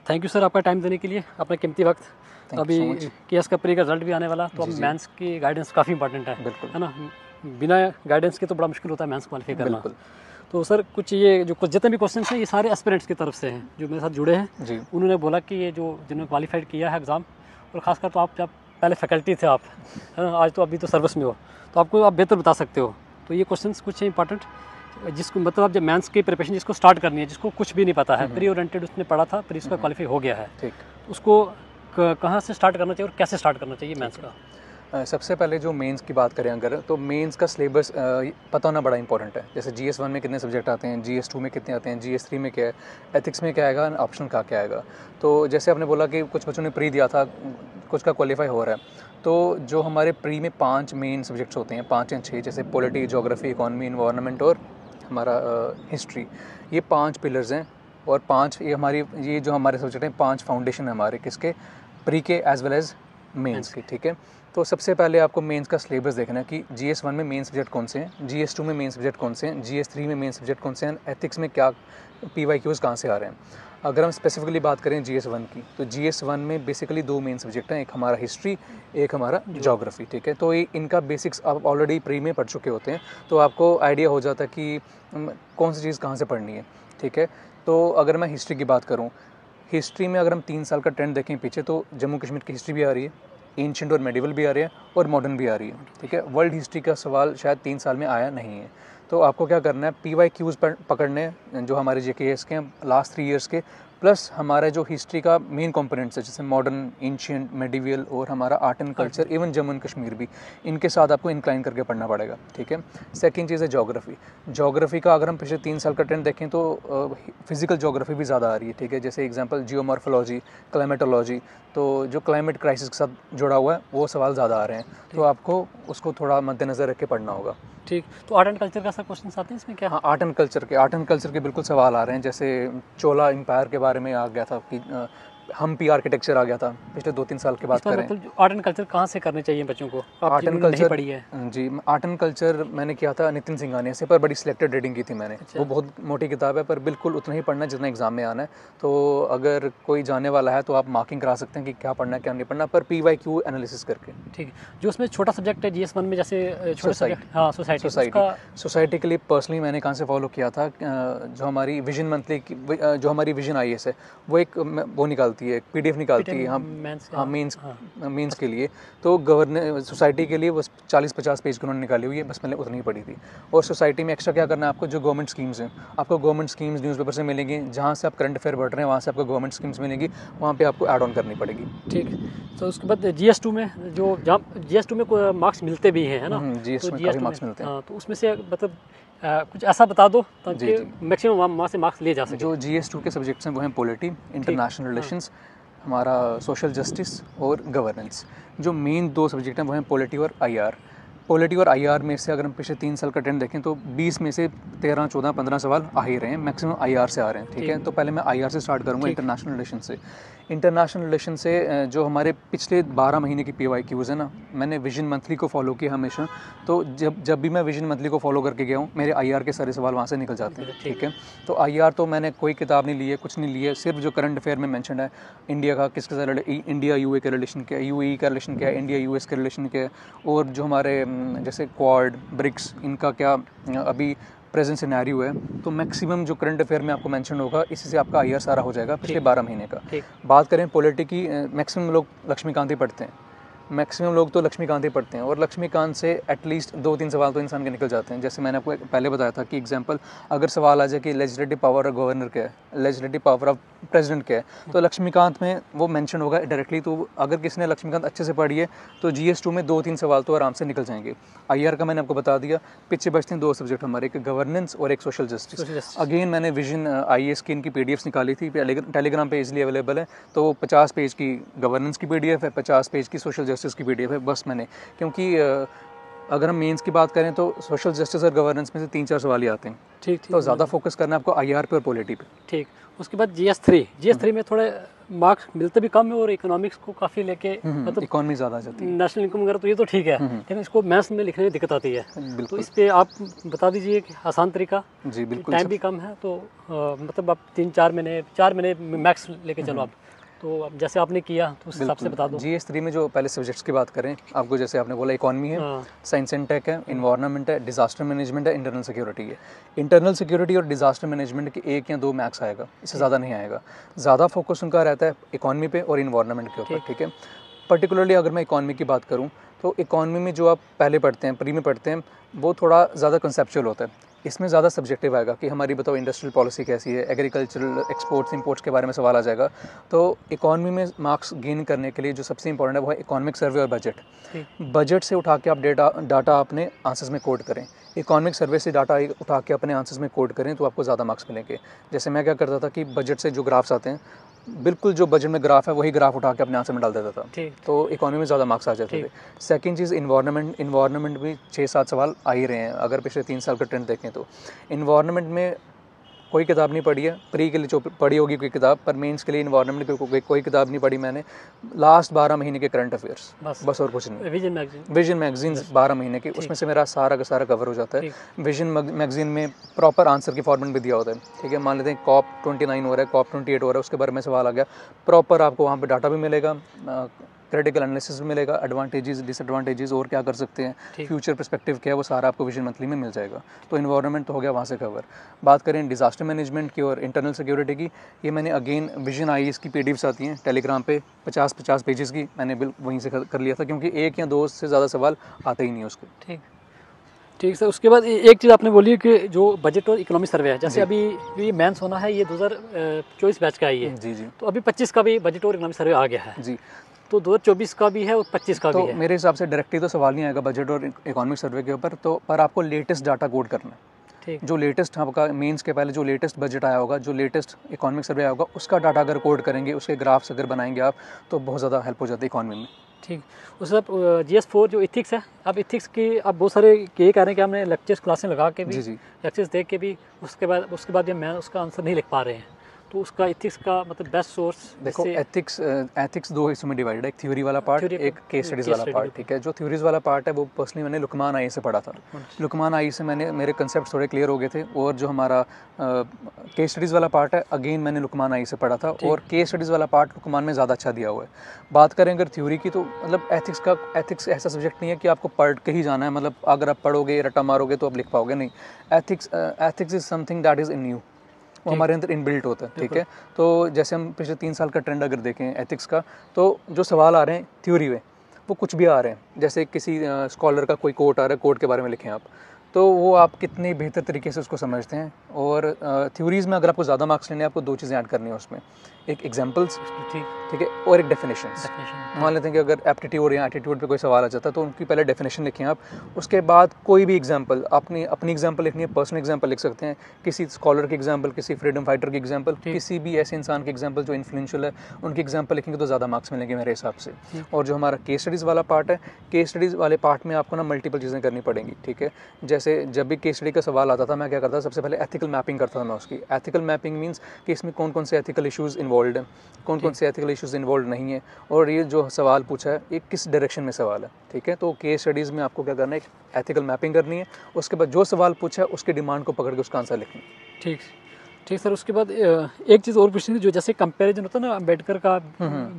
Thank you sir आपका time देने के लिए, अपना कीमती वक्त। अभी केएस का प्री का रिजल्ट भी आने वाला, तो अब मेंस की गाइडेंस काफ़ी इंपॉर्टेंट है, बिल्कुल, है ना। बिना गाइडेंस के तो बड़ा मुश्किल होता है मेंस क्वालिफाई करना। तो सर कुछ ये जो कुछ जितने भी क्वेश्चन हैं ये सारे एस्पिरेंट्स की तरफ से हैं जो मेरे साथ जुड़े हैं जी। उन्होंने बोला कि ये जो जिन्होंने क्वालिफाइड किया है एग्ज़ाम, और ख़ासकर तो आप जब पहले फैकल्टी थे आप, है ना, आज तो अभी तो सर्विस में हो, तो आपको आप बेहतर बता सकते हो। तो ये क्वेश्चंस कुछ हैं इंपॉर्टेंट, जिसको मतलब आप जब मेंस की प्रिपरेशन जिसको स्टार्ट करनी है, जिसको कुछ भी नहीं पता है, प्री ओरिएंटेड उसने पढ़ा था, प्री उसका क्वालिफाई हो गया है, ठीक, उसको कहाँ से स्टार्ट करना चाहिए और कैसे स्टार्ट करना चाहिए मेंस का? सबसे पहले जो मेंस की बात करें अगर, तो मेंस का सिलेबस पता होना बड़ा इंपॉर्टेंट है। जैसे GS1 में कितने सब्जेक्ट आते हैं, GS2 में कितने आते हैं, GS3 में क्या है, एथिक्स में क्या आएगा, ऑप्शन का क्या आएगा। तो जैसे आपने बोला कि कुछ बच्चों ने प्री दिया था, कुछ का क्वालिफाई हो रहा है, तो जो हमारे प्री में 5 मेन सब्जेक्ट्स होते हैं, 5 या 6, जैसे पॉलिटी, ज्योग्राफी, इकोनॉमी, इन्वायरमेंट और हमारा हिस्ट्री, ये 5 पिलर्स हैं। और 5 ये जो हमारे सब्जेक्ट हैं, 5 फाउंडेशन है हमारे किसके, प्री के एज वेल एज मेंस की, ठीक है। तो सबसे पहले आपको मेंस का सिलेबस देखना है कि GS1 में मेन सब्जेक्ट कौन से हैं, GS2 में मेन सब्जेक्ट कौन से हैं, GS3 में मेन सब्जेक्ट कौन से हैं, एथिक्स में क्या PYQs कहाँ से आ रहे हैं। अगर हम स्पेसिफिकली बात करें GS1 की, तो GS1 में बेसिकली 2 मेन सब्जेक्ट हैं, एक हमारा हिस्ट्री, एक हमारा ज्योग्राफी, ठीक है। तो ये इनका बेसिक्स आप ऑलरेडी प्री में पढ़ चुके होते हैं, तो आपको आइडिया हो जाता है कि कौन सी चीज़ कहाँ से पढ़नी है, ठीक है। तो अगर मैं हिस्ट्री की बात करूँ, हिस्ट्री में अगर हम 3 साल का ट्रेंड देखें पीछे, तो जम्मू कश्मीर की हिस्ट्री भी आ रही है, एंशिएंट और मेडिवल भी आ रही है, और मॉडर्न भी आ रही है, ठीक है। वर्ल्ड हिस्ट्री का सवाल शायद 3 साल में आया नहीं है। तो आपको क्या करना है, PYQs पकड़ने हैं जो हमारे JKS के हैं लास्ट 3 ईयर्स के, प्लस हमारा जो हिस्ट्री का मेन कंपोनेंट्स है, जैसे मॉडर्न, एंशिएंट, मेडिवल और हमारा art and culture, even Jammu and Kashmir भी, इनके साथ आपको इंक्लाइन करके पढ़ना पड़ेगा, ठीक है। सेकंड चीज़ है ज्योग्राफी। ज्योग्राफी का अगर हम पिछले 3 साल का ट्रेंड देखें, तो फिजिकल ज्योग्राफी भी ज़्यादा आ रही है, ठीक है। जैसे एग्जाम्पल जियोमॉर्फोलॉजी, क्लाइमेटोलॉजी, तो जो क्लाइमेट क्राइसिस के साथ जुड़ा हुआ है वो सवाल ज़्यादा आ रहे हैं, तो आपको उसको थोड़ा मद्देनज़र रख के पढ़ना होगा, ठीक। तो आर्ट एंड कल्चर का सब क्वेश्चन आते हैं इसमें क्या? हाँ, आर्ट एंड कल्चर के बिल्कुल सवाल आ रहे हैं। जैसे चोला एम्पायर के बारे में आ गया था कि हम्पी आर्किटेक्चर आ गया था पिछले 2-3 साल की बात करें। मतलब आर्ट एंड कल्चर कहाँ से करने चाहिए बच्चों को? आर्ट एंड कल्चर पढ़ी है जी, आर्ट एंड कल्चर मैंने किया था नितिन सिंघानिया से, पर बड़ी सिलेक्टेड रीडिंग की थी मैंने। अच्छा। वो बहुत मोटी किताब है, पर बिल्कुल उतना ही पढ़ना जितना एग्जाम में आना है। तो अगर कोई जाने वाला है तो आप मार्किंग करा सकते हैं कि क्या पढ़ना है क्या नहीं पढ़ना, पर PYQ एनालिसिस करके, ठीक है। जो उसमें छोटा सब्जेक्ट है GS1 में, जैसे सोसाइटी के लिए पर्सनली मैंने कहाँ से फॉलो किया था, जो हमारी विजन मंथली की, जो हमारी विजन IAS है, वो एक वो निकालती है, PDF निकालती है, हाँ मेंस के लिए। तो गवर्नेंस सोसाइटी के लिए बस 40-50 पेज की उन्होंने निकाली हुई है, बस मैंने उतनी ही पढ़ी थी। और सोसाइटी में एक्स्ट्रा क्या करना है आपको, जो गवर्नमेंट स्कीम्स हैं, आपको गवर्नमेंट स्कीम्स न्यूज़पेपर से मिलेंगी, जहाँ से आप करंट अफेयर पढ़ रहे हैं वहाँ से आपको गवर्नमेंट स्कीम्स मिलेंगी, वहाँ पे आपको ऐड ऑन करनी पड़ेगी, ठीक। तो उसके बाद GS2 में जो GS2 में मार्क्स मिलते भी हैं, है ना? GS2 में काफ़ी मार्क्स मिलते हैं। हाँ, तो उसमें से मतलब कुछ ऐसा बता दो ताकि मैक्सिमम वहाँ से मार्क्स ले जा सके। जो GS2 के सब्जेक्ट्स हैं वो हैं पॉलिटी, इंटरनेशनल रिलेशंस, हमारा सोशल जस्टिस और गवर्नेंस। जो मेन 2 सब्जेक्ट हैं वो हैं पॉलिटी और IR। पॉलिटी और IR में से अगर हम पिछले 3 साल का ट्रेंड देखें, तो 20 में से 13, 14, 15 सवाल आ ही रहे हैं, मैक्सिमम IR से आ रहे हैं, ठीक है। तो पहले मैं IR से स्टार्ट करूँगा, इंटरनेशनल रिलेशन से। इंटरनेशनल रिलेशन से जो हमारे पिछले 12 महीने की PYQs है ना, मैंने विजन मंथली को फॉलो किया हमेशा। तो जब भी मैं विजन मंथली को फॉलो करके गया हूँ, मेरे IR के सारे सवाल वहाँ से निकल जाते हैं, ठीक है। तो IR तो मैंने कोई किताब नहीं ली है, कुछ नहीं ली है, सिर्फ जो करंट अफेयर में मेंशन है, इंडिया का किसके साथ, इंडिया UAE का रिलेशन क्या है, UAE का रिलेशन क्या है, इंडिया US का रिलेशन क्या है, और जो हमारे जैसे क्वाड, ब्रिक्स, इनका क्या अभी प्रेजेंट सिनेरियो है। तो मैक्सिमम जो करंट अफेयर में आपको मेंशन होगा, इसी से आपका IR सारा हो जाएगा पिछले 12 महीने का। बात करें पॉलिटी की, मैक्सिमम लोग लक्ष्मीकांत ही पढ़ते हैं, मैक्सिमम लोग तो लक्ष्मीकांत ही पढ़ते हैं, और लक्ष्मीकांत से एटलीस्ट 2-3 सवाल तो इंसान के निकल जाते हैं। जैसे मैंने आपको पहले बताया था कि एग्जांपल अगर सवाल आ जाए कि लेजिस्लेटिव पावर ऑफ गवर्नर क्या है, लेजिस्लेटिव पावर ऑफ प्रेसिडेंट क्या है, तो लक्ष्मीकांत में वो मेंशन होगा डायरेक्टली। तो अगर किसी ने लक्ष्मीकांत अच्छे से पढ़ी है तो GS2 में 2-3 सवाल तो आराम से निकल जाएंगे। IR का मैंने आपको बता दिया। पीछे बचते हैं 2 सब्जेक्ट हमारे, एक गवर्नेंस और एक सोशल जस्टिस। अगेन मैंने विजन IAS की इनकी PDFs निकाली थी, टेलीग्राम पे इजीली अवेलेबल है। तो 50 पेज की गवर्नेंस की PDF है, 50 पेज की सोशल जस्टिस की PDF है। बस मैंने, क्योंकि अगर हम मेंस की बात करें तो सोशल जस्टिस और गवर्नेंस में से 3-4 सवाल ही आते हैं। ठीक ठीक। तो ज़्यादा फोकस करना है आपको IR पे और पॉलिटी पे। ठीक। उसके बाद GS3 में थोड़े मार्क्स मिलते भी कम है और इकोनॉमिक्स को काफ़ी लेके मतलब इकोनॉमी ज़्यादा आ जाती है। नेशनल इनकम वगैरह तो ये तो ठीक है, लेकिन इसको मैथ्स में लिखने में दिक्कत आती है। तो बिल्कुल। इस पे आप बता दीजिए कि आसान तरीका। जी बिल्कुल। टाइम भी कम है तो मतलब आप 4 महीने मैक्स लेके चलो आप, तो अब जैसे आपने किया तो उस हिसाब से बता दो। GS3 में जो पहले सब्जेक्ट्स की बात करें आपको, जैसे आपने बोला इकॉनमी है, साइंस एंड टेक है, इन्वायरमेंट है, डिजास्टर मैनेजमेंट है, इंटरनल सिक्योरिटी है। इंटरनल सिक्योरिटी और डिजास्टर मैनेजमेंट के 1 या 2 मैक्स आएगा, इससे ज़्यादा नहीं आएगा। ज़्यादा फोकस उनका रहता है इकॉनमी पे और इन्वायरमेंट के ऊपर, ठीक है। पर्टिकुलरली अगर मैं इकॉनमी की बात करूँ तो इकॉनमी में जो आप पहले पढ़ते हैं, प्री में पढ़ते हैं, वो थोड़ा ज़्यादा कंसेप्चुअल होता है। इसमें ज़्यादा सब्जेक्टिव आएगा कि हमारी बताओ इंडस्ट्रियल पॉलिसी कैसी है, एग्रीकल्चरल एक्सपोर्ट्स इंपोर्ट्स के बारे में सवाल आ जाएगा। तो इकॉनमी में मार्क्स गेन करने के लिए जो सबसे इंपॉर्टेंट है वो है इकोनॉमिक सर्वे और बजट। बजट से उठा के आप डाटा अपने आंसर्स में कोड करें, इकोनॉमिक सर्वे से डाटा उठा के अपने आंसर्स में कोड करें तो आपको ज़्यादा मार्क्स मिलेंगे। जैसे मैं क्या करता था कि बजट से जो ग्राफ्स आते हैं, बिल्कुल जो बजट में ग्राफ है वही ग्राफ उठा के अपने आंसर में डाल देता था, तो इकोनॉमी में ज़्यादा मार्क्स आ जाते थे। सेकंड चीज़ इन्वायरमेंट भी 6-7 सवाल आ ही रहे हैं अगर पिछले 3 साल का ट्रेंड देखें तो। इन्वायरमेंट में कोई किताब नहीं पढ़ी है, प्री के लिए जो पढ़ी होगी कोई किताब, पर मेंस के लिए इन्वायरमेंट की कोई किताब नहीं पढ़ी मैंने। लास्ट 12 महीने के करंट अफेयर्स बस और कुछ नहीं। विजन मैगजीन 12 महीने की, उसमें से मेरा सारा का सारा कवर हो जाता है। विजन मैगजीन में प्रॉपर आंसर की फॉर्मेट भी दिया होता है, ठीक है। मान लेते हैं COP29 हो रहा है, COP28 हो रहा है, उसके बारे में सवाल आ गया, प्रॉपर आपको वहाँ पर डाटा भी मिलेगा, क्रिटिकल एनालिसिस भी मिलेगा, एडवांटेजेस डिसएडवांटेजेस और क्या कर सकते हैं, फ्यूचर पर्सपेक्टिव क्या है, वो सारा आपको विजन मंथली में मिल जाएगा। तो इन्वायरमेंट तो हो गया वहाँ से कवर। बात करें डिजास्टर मैनेजमेंट की और इंटरनल सिक्योरिटी की, ये मैंने अगेन विजन IAS की PDFs आती हैं टेलीग्राम पे 50-50 पेजेस की, मैंने वहीं से कर लिया था क्योंकि 1 या 2 से ज़्यादा सवाल आते ही नहीं उसके। ठीक ठीक सर। उसके बाद एक चीज़ आपने बोली कि जो बजट और इकोनॉमिक सर्वे है, जैसे अभी ये मेंस होना है, ये 2024 बैच का ही है जी जी, तो अभी 25 का भी बजट और इकोनॉमिक सर्वे आ गया है जी। तो 2024 का भी है और 25 का तो भी है। मेरे हिसाब से डायरेक्टली तो सवाल नहीं आएगा बजट और इकोनॉमिक सर्वे के ऊपर, तो पर आपको लेटेस्ट डाटा कोड करना है। ठीक। जो लेटेस्ट आपका मेंस के पहले जो लेटेस्ट बजट आया होगा, जो लेटेस्ट इकोनॉमिक सर्वे आया होगा, उसका डाटा अगर कोड करेंगे, उसके ग्राफ्स अगर बनाएंगे आप, तो बहुत ज़्यादा हेल्प हो जाती है इकोनॉमी में। ठीक। उसके बाद GS4 जो इथिक्स है, अब इथिक्स की आप बहुत सारे ये कह रहे हैं कि हमने लेक्चर्स क्लासें लगा के भी, लेक्चर्स देख के भी, उसके बाद भी मैं उसका आंसर नहीं लिख पा रहे हैं, तो उसका इथिक्स का मतलब बेस्ट सोर्स। देखो एथिक्स 2 हिस्सों में डिवाइडेड है, एक थ्योरी वाला पार्ट, एक केस स्टडीज़ वाला पार्ट, ठीक है। जो थ्योरीज वाला पार्ट है वो पर्सनली मैंने लुकमान आई से पढ़ा था। लुकमान आई से मेरे कंसेप्ट थोड़े क्लियर हो गए थे, और जो हमारा केस स्टडीज़ वाला पार्ट है अगेन मैंने लुकमान आई से पढ़ा था, और केस स्टडीज़ वाला पार्ट लुकमान में ज़्यादा अच्छा दिया हुआ है। बात करें अगर थ्योरी की, तो मतलब एथिक्स ऐसा सब्जेक्ट नहीं है कि आपको पढ़ के ही जाना है, मतलब अगर आप पढ़ोगे रट्टा मारोगे तो आप लिख पाओगे, नहीं। Ethics is something that is in you, वो हमारे अंदर इनबिल्ट होता है, ठीक है। तो जैसे हम पिछले 3 साल का ट्रेंड अगर देखें एथिक्स का, तो जो सवाल आ रहे हैं थ्योरी में वो कुछ भी आ रहे हैं। जैसे किसी स्कॉलर का कोई कोट आ रहा है, कोट के बारे में लिखें आप, तो वो आप कितने बेहतर तरीके से उसको समझते हैं। और थ्योरीज़ में अगर आपको ज़्यादा मार्क्स लेने हैं, आपको 2 चीज़ें ऐड करनी है उसमें, एक एग्जाम्पल्स, ठीक है, और एक डेफिनेशंस। मान लेते हैं कि अगर एप्टीट्यूड या एटीट्यूड पे कोई सवाल आ जाता है तो उनकी पहले डेफिनेशन लिखें आप, उसके बाद कोई भी एग्जाम्पल, अपनी एग्जाम्पल लिखनी है, पर्सनल एग्जाम्पल लिख सकते हैं, किसी स्कॉलर की एग्जाम्पल, किसी फ्रीडम फाइटर की एग्जाम्पल, किसी भी ऐसे इंसान की एग्जाम्पल जो इन्फ्लुएंशियल है, उनकी एग्जाम्पल लिखेंगे तो ज़्यादा मार्क्स मिलेंगे मेरे हिसाब से। और जो हमारा केस स्टडीज़ वाला पार्ट है, केस स्टडीज़ वाले पार्ट में आपको ना मल्टीपल चीज़ें करनी पड़ेंगी, ठीक है। जैसे जब भी केस स्टडी का सवाल आता था, मैं क्या करता था, सबसे पहले एथिकल मैपिंग करता था मैं उसकी। एथिकल मैपिंग मीन्स कि इसमें कौन कौन से एथिकल इशूज़ इन्वॉल्व हैं, कौन कौन से एथिकल इश्यूज़ इन्वॉल्व नहीं है, और ये जो सवाल पूछा है ये किस डायरेक्शन में सवाल है, ठीक है। तो केस स्टडीज़ में आपको क्या करना है, एक एथिकल मैपिंग करनी है, उसके बाद जो सवाल पूछा है उसकी डिमांड को पकड़ के उसका आंसर लिखना है। ठीक ठीक सर। उसके बाद एक चीज़ और पूछनी थी, जो जैसे कंपैरिजन होता है ना अम्बेडकर का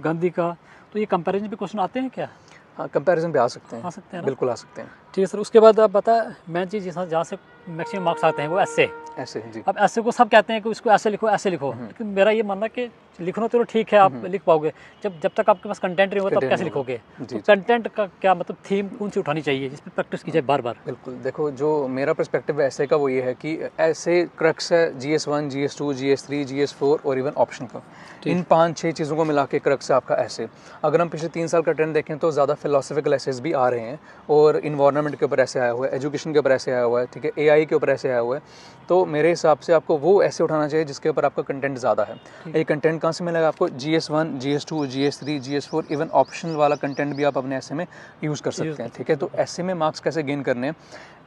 गांधी का, तो ये कंपैरिजन पे क्वेश्चन आते हैं क्या? हाँ, कंपैरिजन पे आ सकते हैं, बिल्कुल आ सकते हैं। ठीक है सर। उसके बाद आप बता, मेन चीज़ जहाँ से मैक्सिमम मार्क्स आते हैं वो ऐसे जी। अब ऐसे को सब कहते हैं कि इसको ऐसे लिखो, लेकिन मेरा ये मानना कि लिखना तो ठीक है, आप लिख पाओगे, जब तक आपके पास कंटेंट नहीं होगा तब कैसे लिखोगे? तो कंटेंट का क्या मतलब, थीम कौन सी उठानी चाहिए जिस पर प्रैक्टिस की जाए बार बार? बिल्कुल, देखो जो मेरा पर्सपेक्टिव ऐसे का वो ये है कि ऐसे क्रक्स है GS1, GS2, GS3, GS4 और इवन ऑप्शन का, इन 5-6 चीज़ों को मिला के क्रक्स है आपका ऐसे। अगर हम पिछले 3 साल का ट्रेंड देखें तो ज़्यादा फिलोसफिकल एसेस भी आ रहे हैं, और इन्वायरमेंट के ऊपर ऐसे आया हुआ है, एजुकेशन के ऊपर ऐसे आया हुआ है, ठीक है, AI के ऊपर ऐसे आया हुआ है, तो मेरे हिसाब से आपको वो ऐसे उठाना चाहिए जिसके ऊपर आपका कंटेंट ज़्यादा है। ये कंटेंट कहाँ से मिलेगा आपको? GS1, GS2, GS3, GS4, even optional वाला कंटेंट भी आप अपने ऐसे में यूज़ कर सकते हैं, ठीक है। तो ऐसे में मार्क्स कैसे गेन करने हैं,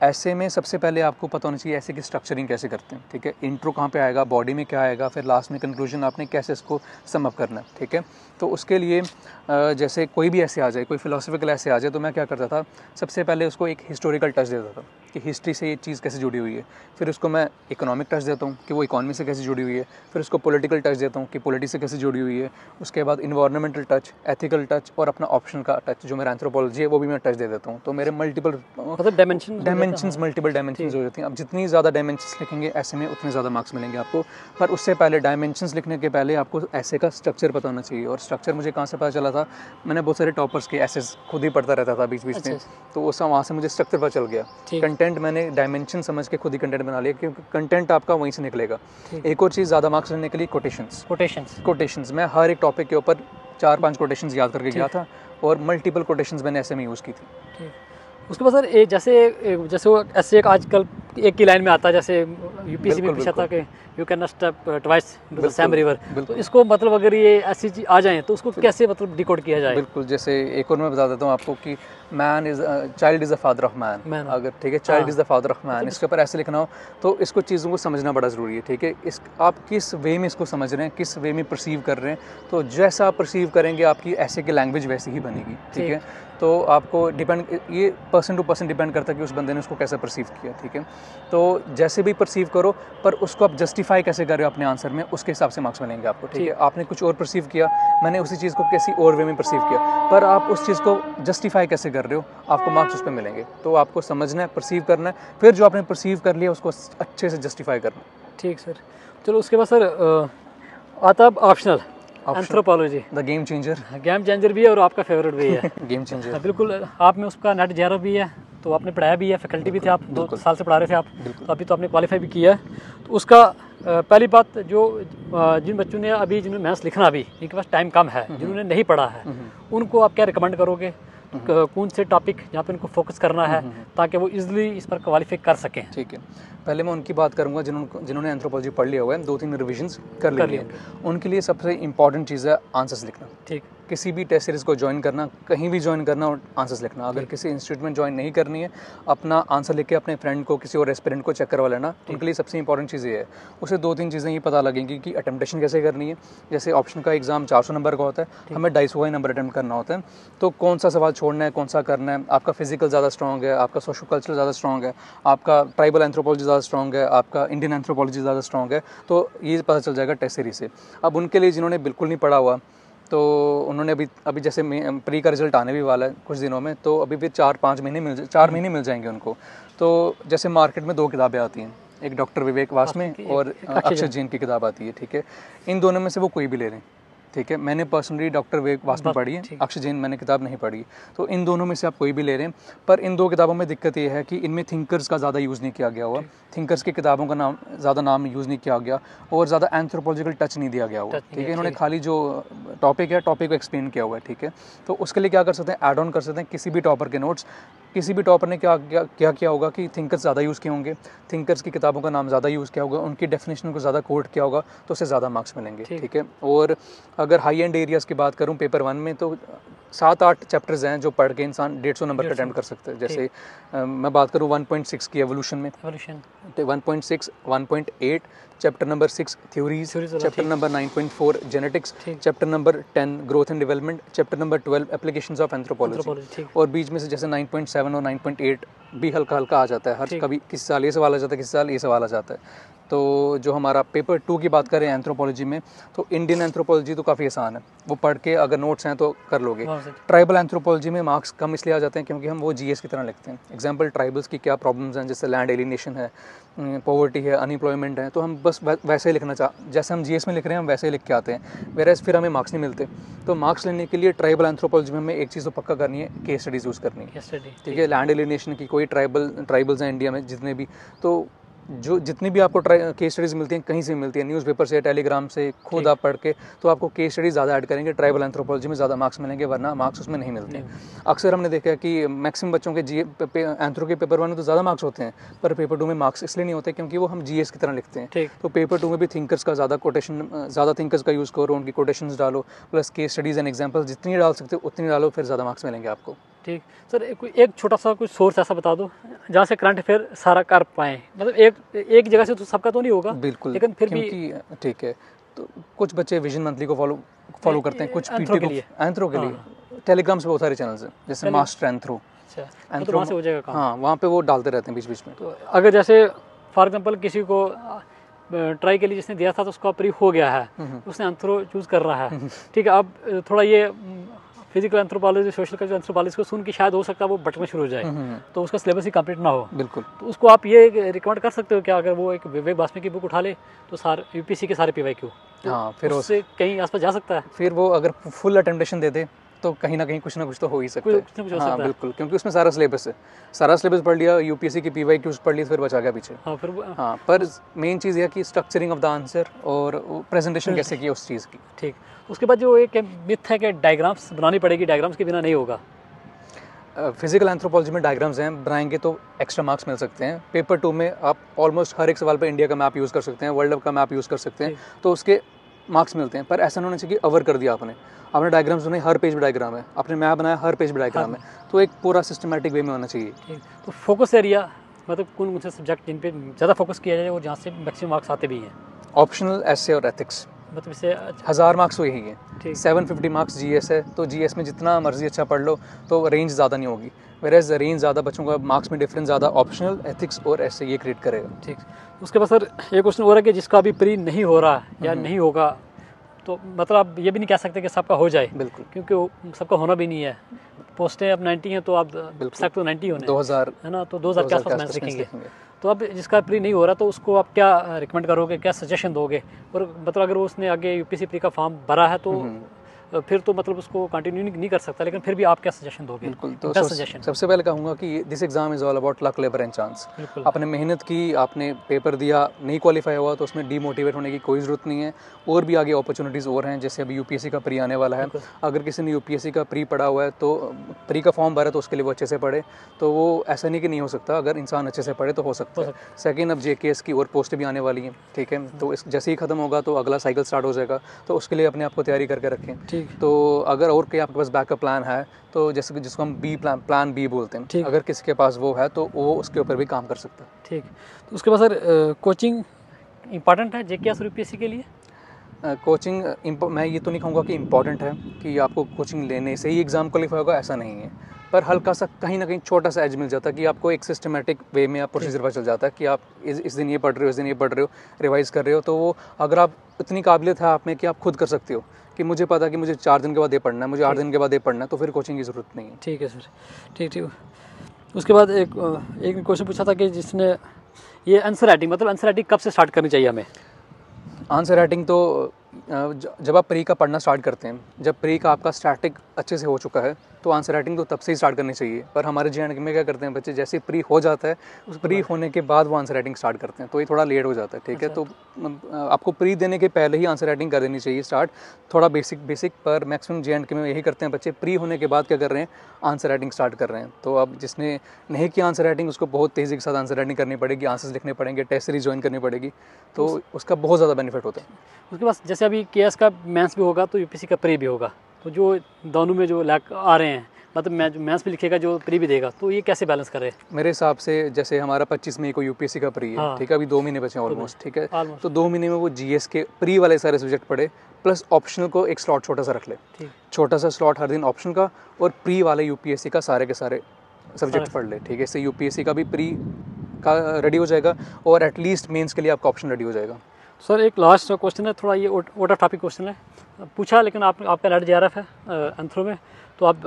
ऐसे में सबसे पहले आपको पता होना चाहिए ऐसे की स्ट्रक्चरिंग कैसे करते हैं, ठीक है। इंट्रो कहाँ पे आएगा, बॉडी में क्या आएगा, फिर लास्ट में कंक्लूजन आपने कैसे इसको सम अप करना है, ठीक है। तो उसके लिए जैसे कोई भी ऐसे आ जाए, कोई फिलोसफिकल ऐसे आ जाए, तो मैं क्या करता था, सबसे पहले उसको एक हिस्टोरिकल टच देता था कि हिस्ट्री से ये चीज़ कैसे जुड़ी हुई है। फिर उसको मैं इकोनॉमिक टच देता हूँ कि वो इकॉनमी से कैसे जुड़ी हुई है। फिर उसको पॉलिटिकल टच देता हूँ कि पॉलिटी से कैसे जुड़ी हुई है। उसके बाद इन्वायरमेंटल टच, एथिकल टच और अपना ऑप्शन का टच, जो मेरा एंथ्रोपोलॉजी है वो भी मैं टच दे देता हूँ। तो मेरे मल्टीपल डायमेंशंस मल्टीपल डायमेंशंस हो जाती हैं। अब जितनी ज़्यादा डायमेंशंस लिखेंगे ऐसे में उतने ज़्यादा मार्क्स मिलेंगे आपको। पर उससे पहले डायमेंशंस लिखने के पहले आपको ऐसे का स्ट्रक्चर पता होना चाहिए। और स्ट्रक्चर मुझे कहाँ से पता चला था, मैंने बहुत सारे टॉपर्स के ऐसेस खुद ही पढ़ता रहता था बीच बीच में, तो उस वहाँ से मुझे स्ट्रक्चर पता चल गया। कंटेंट मैंने डायमेंशन समझ के खुद ही कंटेंट बना लिया, क्योंकि कंटेंट आपका वहीं से निकलेगा। एक और चीज़ ज़्यादा मार्क्स लेने के लिए कोटेशंस मैं हर एक टॉपिक के ऊपर 4-5 कोटेशंस याद करके गया था और मल्टीपल कोटेशंस मैंने ऐसे में यूज़ की थी। उसके बाद सर जैसे वो ऐसे एक आजकल एक की लाइन में आता है, जैसे यूपीएससी में पूछा था कि you can not step twice into the same river, तो इसको मतलब अगर ये ऐसी चीज आ जाए तो उसको कैसे मतलब डिकोड किया जाए? बिल्कुल, जैसे एक और मैं बता देता हूँ आपको कि child is the father of man. अगर ठीक है, child is the father of man, इसके ऊपर ऐसे लिखना हो तो इसको चीज़ों को समझना बड़ा ज़रूरी है, ठीक है। आप किस वे में इसको समझ रहे हैं, किस वे में परसीव कर रहे हैं, तो जैसा आप परसीव करेंगे आपकी ऐसे की लैंग्वेज वैसी ही बनेगी, ठीक है। तो आपको डिपेंड, ये पर्सन टू पर्सन डिपेंड करता है कि उस बंदे ने उसको कैसे परसीव किया, ठीक है। तो जैसे भी परसीव करो, पर उसको आप जस्टिफाई कैसे कर रहे हो अपने आंसर में, उसके हिसाब से मार्क्स मिलेंगे आपको, ठीक है। आपने कुछ और परसीव किया, मैंने उसी चीज़ को किसी और वे में परसीव किया, पर आप उस चीज़ को जस्टिफाई कैसे कर रहे हो, आपको मार्क्स उस पर मिलेंगे। तो आपको समझना है, परसीव करना है, फिर जो आपने परसीव कर लिया उसको अच्छे से जस्टिफाई करना है। ठीक सर, चलो उसके बाद सर आता है optional anthropology, the game changer भी है और आपका फेवरेट भी है। गेम चेंजर बिल्कुल, आप में उसका नेट JRF भी है, तो आपने पढ़ाया भी है, फैकल्टी भी थे आप, 2 साल से पढ़ा रहे थे आप, तो अभी तो आपने क्वालिफाई भी किया है। तो उसका पहली बात, जो जिन बच्चों ने अभी जिन्होंने मैथ्स लिखना, अभी जिनके पास टाइम कम है, जिन्होंने नहीं पढ़ा है, उनको आप क्या रिकमेंड करोगे? कौन से टॉपिक जहाँ पे उनको फोकस करना है ताकि वो इजीली इस पर क्वालिफाई कर सकें? ठीक है, पहले मैं उनकी बात करूंगा जिन्होंने एंथ्रोपोलॉजी पढ़ लिया हुआ है, 2-3 रिविजन्स कर लिए। उनके लिए सबसे इंपॉर्टेंट चीज़ है आंसर्स लिखना, ठीक। किसी भी टेस्ट सीरीज़ को ज्वाइन करना, कहीं भी ज्वाइन करना और आंसर्स लिखना। अगर किसी इंस्टीट्यूट में ज्वाइन नहीं करनी है, अपना आंसर लिख के अपने फ्रेंड को, किसी और एस्पिरेंट को चेक करवा लेना। उनके लिए सबसे इंपॉर्टेंट चीज़ ये है। उसे 2-3 चीज़ें ये पता लगेंगी कि अटेम्प्टेशन कैसे करनी है। जैसे ऑप्शन का एग्जाम 400 नंबर का होता है, हमें 250 नंबर अटेम्प्ट करना होता है, तो कौन सा सवाल छोड़ना है, कौन सा करना है। आपका फिजिकल ज़्यादा स्ट्रॉन्ग है, आपका सोशल कल्चर ज़्यादा स्ट्रॉन्ग है, आपका ट्राइबल एंथ्रोपोलॉजी ज़्यादा स्ट्रॉन्ग है, आपका इंडियन एंथ्रोपोलॉजी ज़्यादा स्ट्रॉन्ग है, तो ये पता चल जाएगा टेस्ट सीरीज से। अब उनके लिए जिन्होंने बिल्कुल नहीं पढ़ा हुआ, तो उन्होंने अभी जैसे प्री का रिजल्ट आने भी वाला है कुछ दिनों में, तो अभी फिर 4 महीने मिल जाएंगे उनको। तो जैसे मार्केट में 2 किताबें आती हैं, एक डॉक्टर विवेक वास में और अक्षय जैन की किताब आती है, ठीक है। इन दोनों में से वो कोई भी ले लें, ठीक है। मैंने पर्सनली डॉक्टर विवेक वास में पढ़ी है, अक्षय जैन मैंने किताब नहीं पढ़ी, तो इन दोनों में से आप कोई भी ले रहे हैं। पर इन 2 किताबों में दिक्कत ये है कि इनमें थिंकर्स का ज़्यादा यूज़ नहीं किया गया हुआ, थिंकर्स की किताबों का नाम यूज़ नहीं किया गया और ज़्यादा एंथ्रोपोलॉजिकल टच नहीं दिया गया हुआ, ठीक है। इन्होंने खाली जो टॉपिक को एक्सप्लेन किया हुआ है, ठीक है। तो उसके लिए क्या कर सकते हैं, ऐड ऑन कर सकते हैं किसी भी टॉपर के नोट्स। किसी भी टॉपर ने क्या किया होगा कि थिंकर्स ज़्यादा यूज़ किए होंगे, थिंकर्स की किताबों का नाम ज़्यादा यूज़ किया होगा, उनकी डेफिनेशन को ज़्यादा कोट किया होगा, तो उससे ज़्यादा मार्क्स मिलेंगे, ठीक है। और अगर हाई एंड एरियाज़ की बात करूँ, पेपर 1 में तो 7-8 चैप्टर्स हैं जो पढ़ के इंसान 150 नंबर का अटेम्प्ट कर सकते हैं। जैसे मैं बात करूँ 1.6 की एवोल्यूशन में, 1.6, 1.8 chapter number 6 theories, chapter number 9.4 genetics, chapter number 10 growth and development, chapter number 12 applications of anthropology, और बीच में से जैसे 9.7 और 9.8 भी हल्का आ जाता है। हर कभी किसी साल ये सवाल आ जाता है, किसी साल ये सवाल आ जाता है। तो जो हमारा पेपर 2 की बात करें एंथ्रोपोलॉजी में, तो इंडियन एंथ्रोपोलॉजी तो काफ़ी आसान है, वो पढ़ के अगर नोट्स हैं तो कर लोगे। ट्राइबल एंथ्रोपोलॉजी में मार्क्स कम इसलिए आ जाते हैं क्योंकि हम वो GS की तरह लिखते हैं। एग्जांपल ट्राइबल्स की क्या प्रॉब्लम्स हैं, जैसे लैंड एलिनेशन है, पॉवर्टी है, अनएम्प्लॉयमेंट है, तो हम बस वैसे ही लिखना जैसे हम GS में लिख रहे हैं हम वैसे ही लिख के आते हैं, वेरएज़ फिर हमें मार्क्स नहीं मिलते। तो मार्क्स लेने के लिए ट्राइबल एंथ्रोपोलॉजी में हमें एक चीज़ तो पक्का करनी है, केस स्टडीज़ यूज़ करनी है, ठीक है। लैंड एलिनेशन की कोई ट्राइबल्स हैं इंडिया में जितने भी, तो जो जितनी भी आपको केस स्टडीज़ मिलती हैं, कहीं से मिलती है, न्यूज़पेपर से, टेलीग्राम से, खुद आप पढ़ के, तो आपको केस स्टडीज़ ज़्यादा ऐड करेंगे, ट्राइबल एंथ्रोपोलॉजी में ज़्यादा मार्क्स मिलेंगे, वरना मार्क्स उसमें नहीं मिलते हैं। अक्सर हमने देखा है कि मैक्सिमम बच्चों के एंथ्रो के पेपर 1 में तो ज़्यादा मार्क्स होते हैं, पर पेपर 2 में मार्क्स इसलिए नहीं होते क्योंकि वो हम GS की तरह लिखते हैं। तो पेपर 2 में भी थिंकर्स का ज़्यादा थिंकर्स का यूज़ करो, उनकी कोटेशंस डालो, plus case studies and examples जितनी डाल सकते हो उतनी डालो, फिर ज़्यादा मार्क्स मिलेंगे आपको। ठीक सर, एक छोटा सा कुछ सोर्स ऐसा बता दो जहाँ से करंट अफेयर सारा कर पाएँ, मतलब एक जगह से तो सबका तो नहीं होगा बिल्कुल, लेकिन फिर भी ठीक है। तो कुछ बच्चे विजन मंथली को फॉलो करते हैं, कुछ PT को एंथ्रो के लिए टेलीग्राम से बहुत सारे चैनल्स हैं, जैसे मास्टर एंथ्रो। अच्छा, तो वहाँ से हो जाएगा काम। हाँ, वहाँ पे वो डालते रहते हैं बीच बीच में। तो अगर जैसे फॉर एग्जांपल किसी को ट्राई के लिए जिसने दिया था तो उसका प्री हो गया है, उसने एंथ्रो चूज़ कर रहा है, ठीक है, अब थोड़ा ये physical anthropology, social culture anthropology को सुन के शायद हो सकता है वो भटकना शुरू हो जाए, तो उसका सिलेबस ही कंप्लीट ना हो। बिल्कुल। तो उसको आप ये रिकमेंड कर सकते हो क्या, अगर वो एक विवेक बासमी की बुक उठा ले तो सारे UPSC के सारे PYQ, हाँ, फिर उससे कहीं आसपास जा सकता है। फिर वो अगर फुल अटेम्प्टेशन दे दे तो कहीं ना कहीं कुछ ना कुछ तो हो ही सकता है। हाँ बिल्कुल, क्योंकि उसमें सारा सिलेबस है, सारा सिलेबस पढ़ लिया, UPSC की PYQs पढ़ ली, फिर बचा गया पीछे। हाँ, पर मेन चीज़ यह कि स्ट्रक्चरिंग ऑफ द आंसर और प्रेजेंटेशन कैसे की उस चीज़ की। ठीक, उसके बाद जो एक मिथ है कि डायग्राम्स बनानी पड़ेगी, डायग्राम्स के बिना नहीं होगा। फिजिकल एंथ्रोपोलॉजी में डायग्राम्स हैं, बनाएंगे तो एक्स्ट्रा मार्क्स मिल सकते हैं। पेपर 2 में आप ऑलमोस्ट हर एक सवाल पे इंडिया का मैप यूज़ कर सकते हैं, वर्ल्ड का मैप यूज़ कर सकते हैं, तो उसके मार्क्स मिलते हैं। पर ऐसा नहीं होना चाहिए कि अवर कर दिया आपने डायग्राम्स बनाए, हर पेज में डायग्राम है, आपने मैप बनाया, हर पेज में डायग्राम है, तो एक पूरा सिस्टमेटिक वे में होना चाहिए। तो फोकस एरिया मतलब कौन से सब्जेक्ट जिन पे ज़्यादा फोकस किया जाए और जहाँ से मैक्सिमम मार्क्स आते भी हैं? ऑप्शनल, एसे और एथिक्स, मतलब इससे 1000 मार्क्स तो यही है। 750 मार्क्स GS है, तो GS में जितना मर्जी अच्छा पढ़ लो तो रेंज ज़्यादा नहीं होगी, वेरेज रेंज ज़्यादा, बच्चों का मार्क्स में डिफरेंस ज़्यादा ऑप्शनल, एथिक्स और ऐसे ये क्रिएट करेगा। ठीक, उसके बाद सर एक क्वेश्चन हो रहा है कि जिसका अभी प्री नहीं हो रहा या नहीं होगा, तो मतलब आप ये भी नहीं कह सकते कि सबका हो जाए। बिल्कुल, क्योंकि सबका होना भी नहीं है, पोस्टें अब 90 हैं, तो आप सब तो 90 होने 2000 है ना, तो 2000 के आसपास मैथ्स लिखेंगे। तो अब जिसका प्री नहीं हो रहा तो उसको आप क्या रिकमेंड करोगे, क्या सजेशन दोगे? और मतलब अगर उसने आगे UPSC प्री का फॉर्म भरा है तो फिर तो मतलब उसको कंटिन्यू नहीं कर सकता, लेकिन फिर भी आप क्या सजेशन दोगे? बिल्कुल, तो सबसे पहले कहूँगा कि this exam is all about luck, labour and chance. आपने मेहनत की, आपने पेपर दिया, नहीं क्वालिफाई हुआ तो उसमें डीमोटिवेट होने की कोई ज़रूरत नहीं है, और भी आगे अपॉर्चुनिटीज़ और हैं, जैसे अभी UPSC का प्री आने वाला है। अगर किसी ने UPSC का प्री पढ़ा हुआ है तो प्री का फॉर्म भरा तो उसके लिए वो अच्छे से पढ़े, तो वो ऐसा नहीं कि नहीं हो सकता, अगर इंसान अच्छे से पढ़े तो हो सकता है। सेकेंड, अब JKS की और पोस्टें भी आने वाली हैं, ठीक है, तो जैसे ही ख़त्म होगा तो अगला साइकिल स्टार्ट हो जाएगा, तो उसके लिए अपने आप को तैयारी करके रखें। ठीक, तो अगर और कोई आपके पास बैकअप प्लान है तो जैसे कि जिसको हम प्लान B बोलते हैं, अगर किसी के पास वो है तो वो उसके ऊपर भी काम कर सकता है। ठीक, तो उसके बाद सर कोचिंग इंपॉर्टेंट है JKS और UPSC के लिए? कोचिंग मैं ये तो नहीं कहूँगा कि इम्पॉर्टेंट है कि आपको कोचिंग लेने से ही एग्ज़ाम क्वालिफाई होगा, ऐसा नहीं है, पर हल्का सा कहीं ना कहीं छोटा सा एज मिल जाता है कि आपको एक सिस्टमेटिक वे में आप प्रोसीजर पर चल जाता है कि आप इस दिन ये पढ़ रहे हो, इस दिन ये पढ़ रहे हो, रिवाइज़ कर रहे हो, तो वो अगर आप इतनी काबिलियत है आप में कि आप खुद कर सकते हो कि मुझे पता है कि मुझे 4 दिन के बाद ये पढ़ना है, मुझे 8 दिन के बाद ये पढ़ना है, तो फिर कोचिंग की ज़रूरत नहीं है। ठीक है सर, ठीक। उसके बाद एक क्वेश्चन पूछा था कि जिसने ये आंसर राइटिंग, मतलब आंसर राइटिंग कब से स्टार्ट करनी चाहिए हमें? आंसर राइटिंग तो जब आप प्री का पढ़ना स्टार्ट करते हैं, जब प्री का आपका स्टैटिक अच्छे से हो चुका है तो आंसर राइटिंग तो तब से ही स्टार्ट करनी चाहिए। पर हमारे JNK में क्या करते हैं बच्चे, जैसे प्री हो जाता है उस प्री होने के बाद वो आंसर राइटिंग स्टार्ट करते हैं, तो ये थोड़ा लेट हो जाता है। ठीक है, तो आपको प्री देने के पहले ही आंसर राइटिंग कर देनी चाहिए स्टार्ट, थोड़ा बेसिक। पर मैक्सिमम JNK में यही करते हैं बच्चे, प्री होने के बाद क्या कर रहे हैं, आंसर राइटिंग स्टार्ट कर रहे हैं। तो अब जिसने नहीं किया आंसर राइटिंग उसको बहुत तेज़ी के साथ आंसर राइटिंग करनी पड़ेगी, आंसर्स लिखने पड़ेंगे, टेस्ट सीरीज ज्वाइन करनी पड़ेगी, तो उसका बहुत ज़्यादा बेनिफिट होता है। उसके बाद जैसे अभी KS का मैथ्स भी होगा तो UPSC का प्री भी होगा, तो जो दोनों में जो लैक आ रहे हैं, मतलब मैथ्स भी लिखेगा जो प्री भी देगा, तो ये कैसे बैलेंस करे? मेरे हिसाब से जैसे हमारा 25 मई को UPSC का प्री है, ठीक है, अभी 2 महीने बचे हैं ऑलमोस्ट, ठीक है, तो 2 महीने में वो GS के प्री वाले सारे सब्जेक्ट पढ़े, प्लस ऑप्शनल को एक स्लॉट छोटा सा रख ले, छोटा सा स्लॉट हर दिन ऑप्शन का, और प्री वाले UPSC का सारे के सारे सब्जेक्ट पढ़ ले। ठीक है, इससे UPSC का भी प्री का रेडी हो जाएगा और एटलीस्ट मेंस के लिए आपका ऑप्शन रेडी हो जाएगा। सर एक लास्ट क्वेश्चन है, थोड़ा ये आउट ऑफ टॉपिक क्वेश्चन है, पूछा लेकिन आपका नेट JRF है एंथ्रो में, तो आप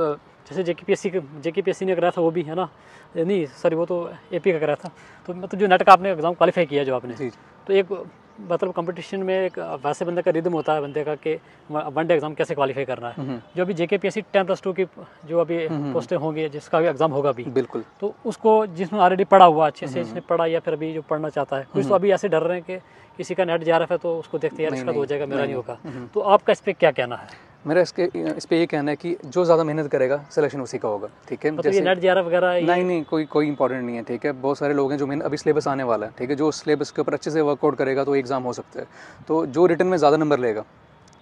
जैसे JKPSC ने कराया था वो भी है ना, नहीं सॉरी वो तो AP का कराया था, तो मतलब जो नेट का आपने एग्ज़ाम क्वालिफाई किया जो आपने, तो एक मतलब कंपटीशन में एक वैसे बंदे का रिदम होता है बंदे का कि वन डे एग्जाम कैसे क्वालिफाई करना है। जो अभी JKPSC 10+2 की जो अभी पोस्टें होंगी, जिसका भी एग्जाम होगा अभी, बिल्कुल, तो उसको जिसने ऑलरेडी पढ़ा हुआ अच्छे से, जिसने पढ़ा या फिर अभी जो पढ़ना चाहता है, कुछ तो अभी ऐसे डर रहे हैं कि किसी का नेट JRF है तो उसको देखते हैं यार इसका तो हो जाएगा, मेरा नहीं होगा। तो आपका इस पर क्या कहना है? मेरा इस पे ये कहना है कि जो ज़्यादा मेहनत करेगा सिलेक्शन उसी का होगा, ठीक है। मतलब ये नेट JRF वगैरह नहीं, कोई इंपॉर्टेंट नहीं है, ठीक है। बहुत सारे लोग हैं जो अभी सिलेबस आने वाला है, ठीक है, जो सिलेबस के ऊपर अच्छे से वर्कआउट करेगा तो एग्जाम हो सकता है। तो जो रिटर्न में ज़्यादा नंबर लेगा,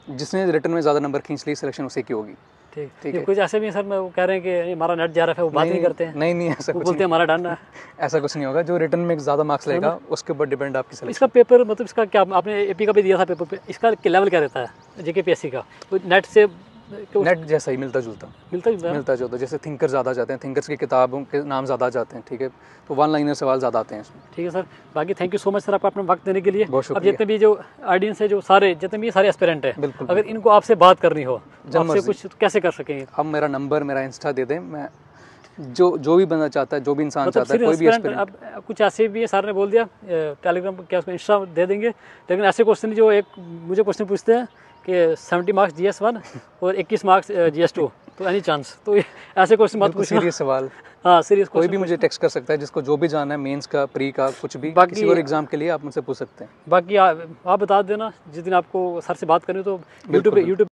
जिसने रिटर्न में ज़्यादा नंबर खींच ली, सिलेक्शन उसी की होगी। ठीक है। कुछ ऐसे भी सर, मैं वो कह रहे हैं कि हमारा नेट JRF है, वो बात नहीं करते हैं। नहीं, ऐसा कुछ बोलते हैं हमारा डन है। ऐसा कुछ नहीं होगा। जो रिटर्न में ज़्यादा मार्क्स लेगा उसके ऊपर डिपेंड आपकी सिलेक्शन। इसका पेपर मतलब इसका क्या, आपने AP का भी दिया था पेपर पे, इसका लेवल क्या रहता है JKPSC का? तो नेट से नेट जैसा ही मिलता जुलता, जैसे थिंकर ज़्यादा जाते हैं, थिंकर्स की किताबों के नाम ज़्यादा जाते हैं, ठीक है। तो वन लाइनर सवाल ज़्यादा आते हैं इसमें। ठीक है सर, बाकी thank you so much sir आपका अपना वक्त देने के लिए। बहुत अब जितने भी जो ऑडियंस है, जो सारे जितने भी सारे एस्पिरेंट हैं, बिल्कुल, अगर इनको आपसे बात करनी हो, आपसे कुछ कैसे कर सकेंगे? आप मेरा नंबर, मेरा इंस्टा दे दें, मैं जो भी बंदा चाहता है, जो भी इंसान चाहता है, कोई भी एस्पिरेंट। अब कुछ ऐसे भी है, सर ने बोल दिया टेलीग्राम क्या उसको इंस्टा दे देंगे, लेकिन ऐसे क्वेश्चन जो एक मुझे क्वेश्चन पूछते हैं कि 70 मार्क्स GS1 और 21 मार्क्स GS2, तो एनी चांस? तो ऐसे क्वेश्चन मत पूछना, सीरियस सवाल। हाँ, सीरियस। कोई भी मुझे टेक्स्ट कर सकता है, जिसको जो भी जानना है, मेंस का, प्री का, कुछ भी, किसी और एग्जाम के लिए आप मुझसे पूछ सकते हैं। बाकी आप बता देना जिस दिन आपको सर से बात करनी तो यूट्यूब